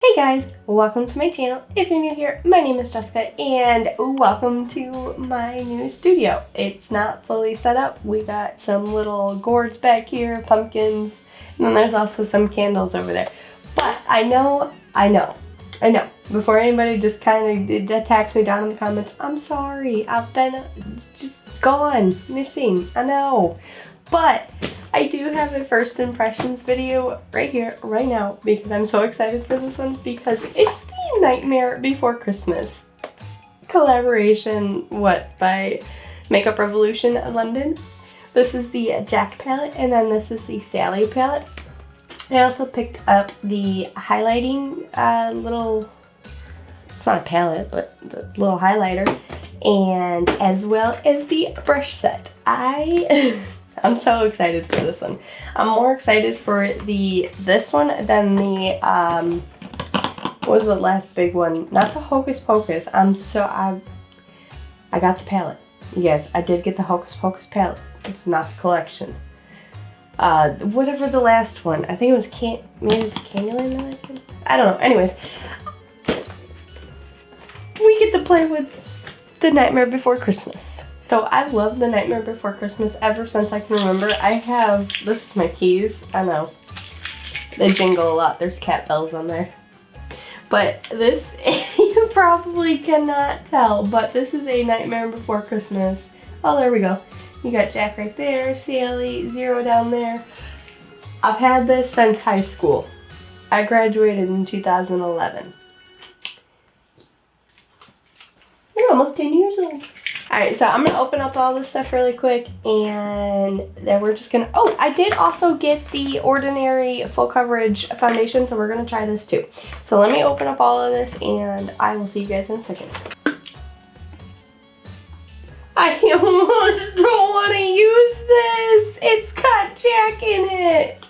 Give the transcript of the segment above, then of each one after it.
Hey guys, welcome to my channel. If you're new here, my name is Jessica and welcome to my new studio. It's not fully set up. We got some little gourds back here, pumpkins, and then there's also some candles over there. But I know, before anybody just kind of attacks me down in the comments, I'm sorry, I've been just gone, missing, I know. But I do have a first impressions video right here, right now, because I'm so excited for this one because it's the Nightmare Before Christmas collaboration, by Makeup Revolution London. This is the Jack palette, and then this is the Sally palette. I also picked up the highlighting little, it's not a palette, but the little highlighter, and as well as the brush set. I'm so excited for this one. I'm more excited for this one than the, what was the last big one? Not the Hocus Pocus. I got the palette. Yes, I did get the Hocus Pocus palette. It's not the collection. Whatever the last one. I think it was maybe it was Candyland. I don't know. Anyways, we get to play with the Nightmare Before Christmas. So I've loved the Nightmare Before Christmas ever since I can remember. This is my keys. I know. They jingle a lot. There's cat bells on there. But this, you probably cannot tell, but this is a Nightmare Before Christmas. Oh, there we go. You got Jack right there, Sally, Zero down there. I've had this since high school. I graduated in 2011. You're almost 10 years old. Alright, so I'm going to open up all this stuff really quick, and then we're just going to... Oh, I did also get the Ordinary Full Coverage Foundation, so we're going to try this too. So let me open up all of this, and I will see you guys in a second. I almost don't want to use this! It's got Jack in it!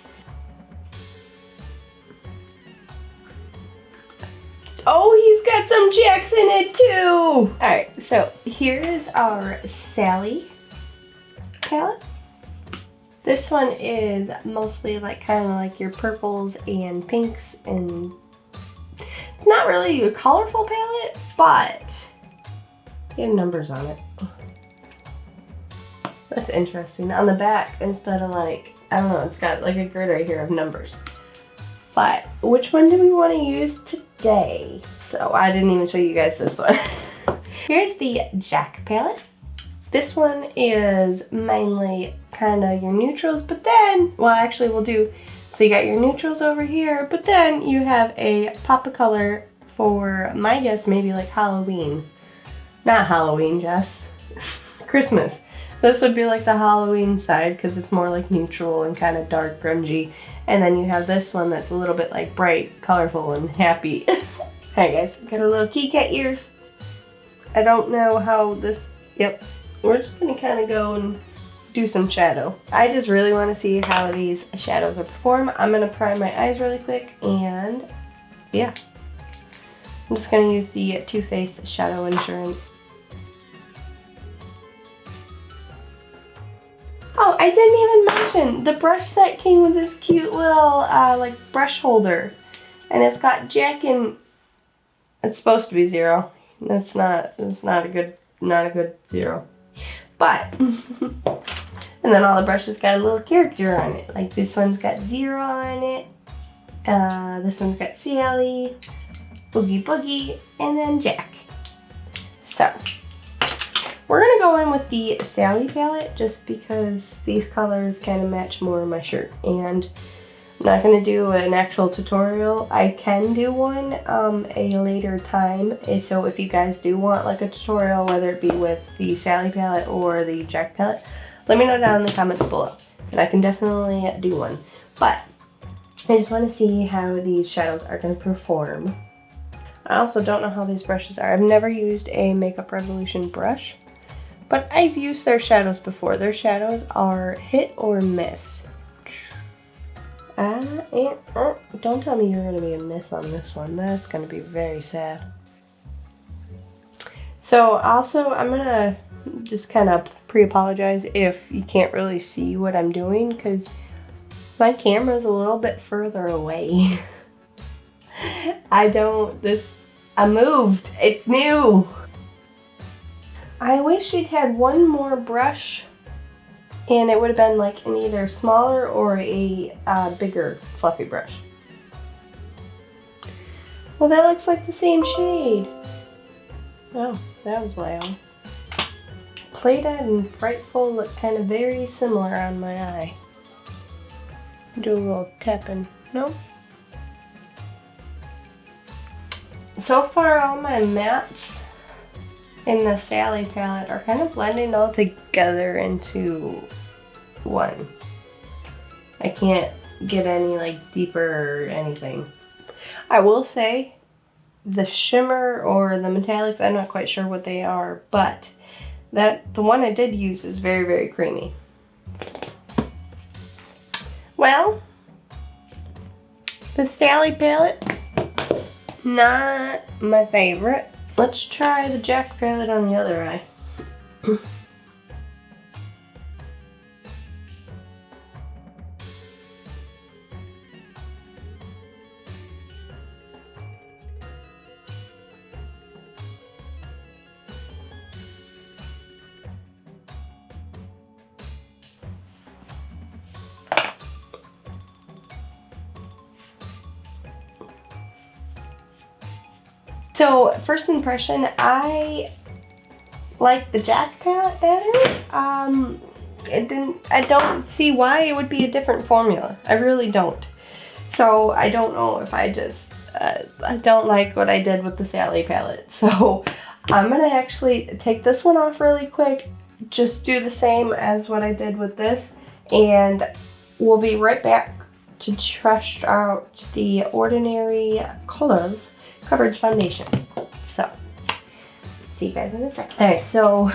Oh, he's got some Jacks in it too! Alright, so here is our Sally palette. This one is mostly kind of like your purples and pinks, and it's not really a colorful palette, but you have numbers on it. That's interesting. On the back, instead of I don't know, it's got like a grid right here of numbers. But which one do we want to use today? So I didn't even show you guys this one. Here's the Jack palette. This one is mainly kind of your neutrals, but then, well actually we'll do, so you got your neutrals over here, but then you have a pop of color for, my guess, maybe like Halloween. Not Halloween, Jess. Christmas. This would be like the Halloween side because it's more like neutral and kind of dark, grungy. And then you have this one that's a little bit like bright, colorful, and happy. Alright guys, we got a little kitty cat ears. I don't know how this, yep. We're just going to kind of go and do some shadow. I just really want to see how these shadows will perform. I'm going to prime my eyes really quick, and yeah. I'm just going to use the Too Faced Shadow Insurance. Oh, I didn't even mention, the brush set came with this cute little, brush holder. And it's got Jack and, it's supposed to be Zero. It's not a good Zero. But, and then all the brushes got a little character on it. Like this one's got Zero on it. This one's got Sally, Boogie Boogie, and then Jack. So, we're going to go in with the Sally palette just because these colors kind of match more my shirt, and I'm not going to do an actual tutorial. I can do one a later time, so if you guys do want like a tutorial, whether it be with the Sally palette or the Jack palette, let me know down in the comments below, and I can definitely do one. But I just want to see how these shadows are going to perform. I also don't know how these brushes are. I've never used a Makeup Revolution brush. But I've used their shadows before. Their shadows are hit or miss. Don't tell me you're going to be a miss on this one. That's going to be very sad. So also, I'm going to just kind of pre-apologize if you can't really see what I'm doing, because my camera's a little bit further away. I moved. It's new. I wish it had one more brush and it would have been like an either smaller or a bigger fluffy brush. Well, that looks like the same shade. Oh, that was loud. Playdead and Frightful look kind of very similar on my eye. Do a little tapping. No? So far, all my mattes in the Sally palette are kind of blending all together into one. I can't get any like deeper or anything. I will say the shimmer or the metallics, I'm not quite sure what they are, but the one I did use is very, very creamy. Well, the Sally palette, not my favorite. Let's try the Jack palette on the other eye. So, first impression, I like the Jack palette better. I don't see why it would be a different formula. I really don't. So, I don't know if I just, I don't like what I did with the Sally palette. So, I'm going to actually take this one off really quick, just do the same as what I did with this, and we'll be right back to test out the Ordinary Colors Coverage Foundation. So, see you guys in a second. Alright, so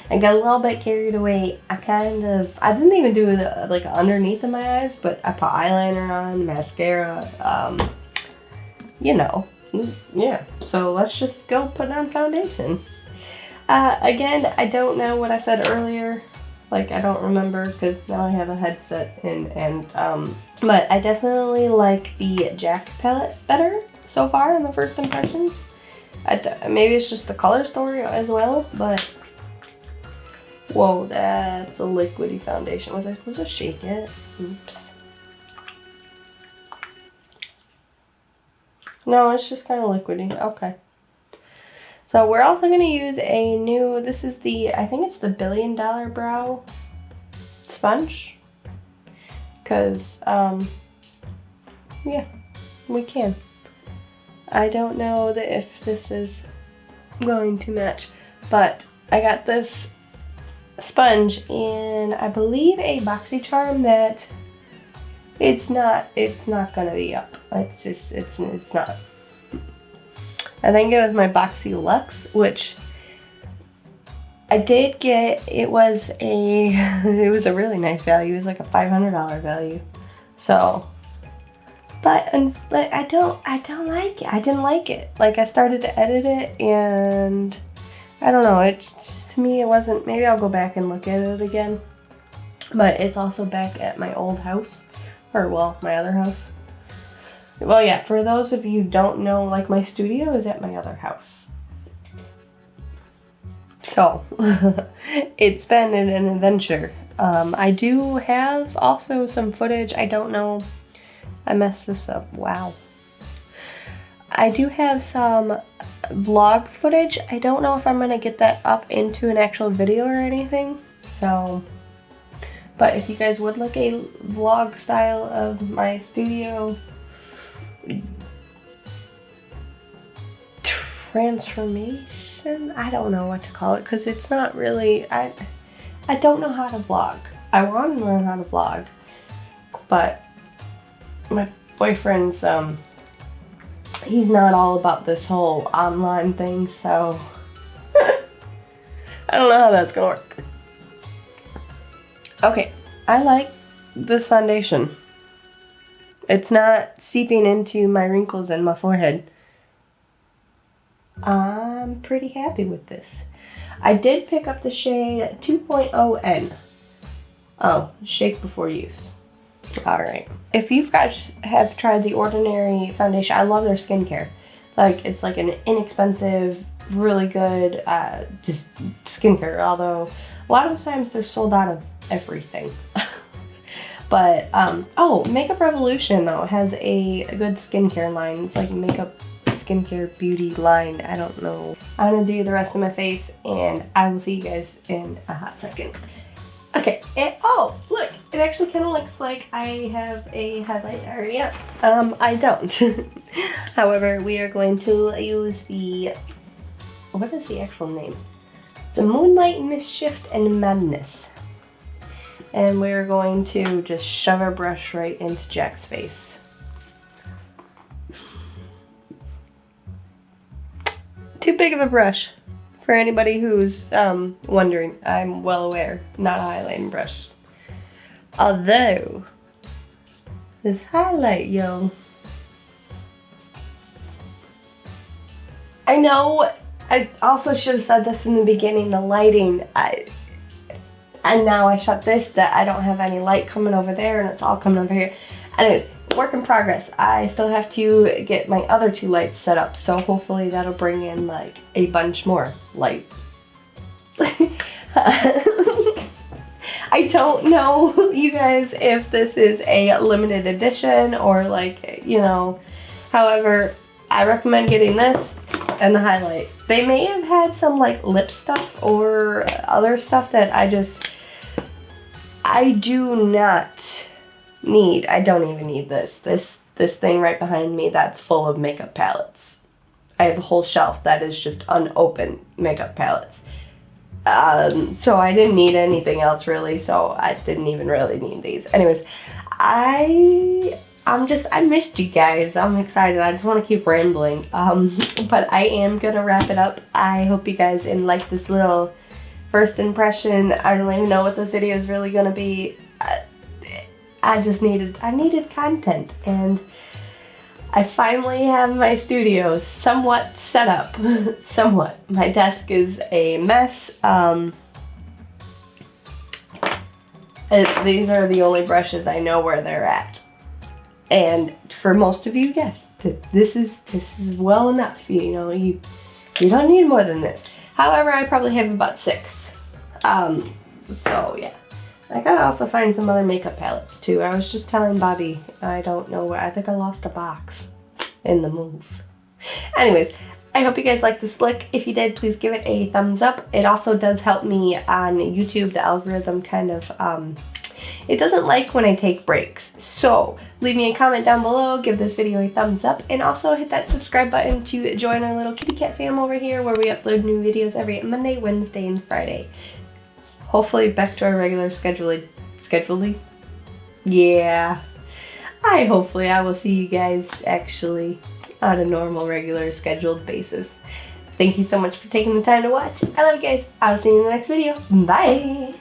I got a little bit carried away. I didn't even do the like underneath of my eyes, but I put eyeliner on, mascara, you know, yeah. So let's just go put on foundation. Again, I don't know what I said earlier. Like, I don't remember because now I have a headset in, but I definitely like the Jack palette better so far in the first impressions. Maybe it's just the color story as well, but whoa, that's a liquidy foundation. Was I supposed to shake it? Oops. No, it's just kind of liquidy. Okay. So we're also going to use a new, this is the, I think it's the $1 Billion Brow Sponge. Because, yeah, we can. I don't know that if this is going to match, but I got this sponge in, I believe, a BoxyCharm that it's not gonna be up. It's not. I think it was my Boxy Luxe, which I did get. It was a really nice value. It was like a $500 value. So, but I don't like it. I didn't like it. Like, I started to edit it and I don't know. To me, it wasn't. Maybe I'll go back and look at it again. But it's also back at my old house, or well, my other house. Well, yeah, for those of you who don't know, like, my studio is at my other house. So, it's been an adventure. I do have also some footage. I don't know. I messed this up. Wow. I do have some vlog footage. I don't know if I'm going to get that up into an actual video or anything. So, but if you guys would like a vlog style of my studio transformation, I don't know what to call it, because it's not really, I don't know how to vlog. I want to learn how to vlog, but my boyfriend's he's not all about this whole online thing, so I don't know how that's gonna work. Okay, I like this foundation. It's not seeping into my wrinkles and my forehead. I'm pretty happy with this. I did pick up the shade 2.0N. Oh, shake before use. Alright. If you guys have tried the Ordinary foundation, I love their skincare. Like, it's like an inexpensive, really good just skincare, although a lot of the times they're sold out of everything. But, oh, Makeup Revolution, though, has a good skincare line. It's like makeup, skincare, beauty line. I don't know. I'm gonna do the rest of my face, and I will see you guys in a hot second. Okay, and oh, look, it actually kind of looks like I have a highlight area. I don't. However, we are going to use the, what is the actual name? The Moonlight, Mischief, and Madness. And we're going to just shove our brush right into Jack's face. Too big of a brush. For anybody who's wondering, I'm well aware, not a highlighting brush. Although, this highlight, yo. I know, I also should have said this in the beginning, the lighting. And now I shut this, that I don't have any light coming over there and it's all coming over here. Anyways, work in progress. I still have to get my other two lights set up, so hopefully that'll bring in like a bunch more light. I don't know, you guys, if this is a limited edition or like, you know, however, I recommend getting this and the highlight. They may have had some like lip stuff or other stuff that I do not need. I don't even need this. This thing right behind me, that's full of makeup palettes. I have a whole shelf that is just unopened makeup palettes. So I didn't need anything else really, so I didn't even really need these. Anyways, I missed you guys. I'm excited. I just want to keep rambling. But I am gonna wrap it up. I hope you guys like this little first impression. I don't even know what this video is really gonna be. I needed content, and I finally have my studio somewhat set up. Somewhat. My desk is a mess. These are the only brushes I know where they're at. And for most of you, yes, this is well enough. You know, you don't need more than this. However, I probably have about 6. So yeah. I gotta also find some other makeup palettes too. I was just telling Bobby, I don't know where, I think I lost a box in the move. Anyways, I hope you guys liked this look. If you did, please give it a thumbs up. It also does help me on YouTube. The algorithm kind of, it doesn't like when I take breaks. So leave me a comment down below, give this video a thumbs up, and also hit that subscribe button to join our little kitty cat fam over here where we upload new videos every Monday, Wednesday, and Friday. Hopefully back to our regular scheduling. Yeah. Hopefully I will see you guys actually on a normal, regular, scheduled basis. Thank you so much for taking the time to watch. I love you guys. I'll see you in the next video. Bye.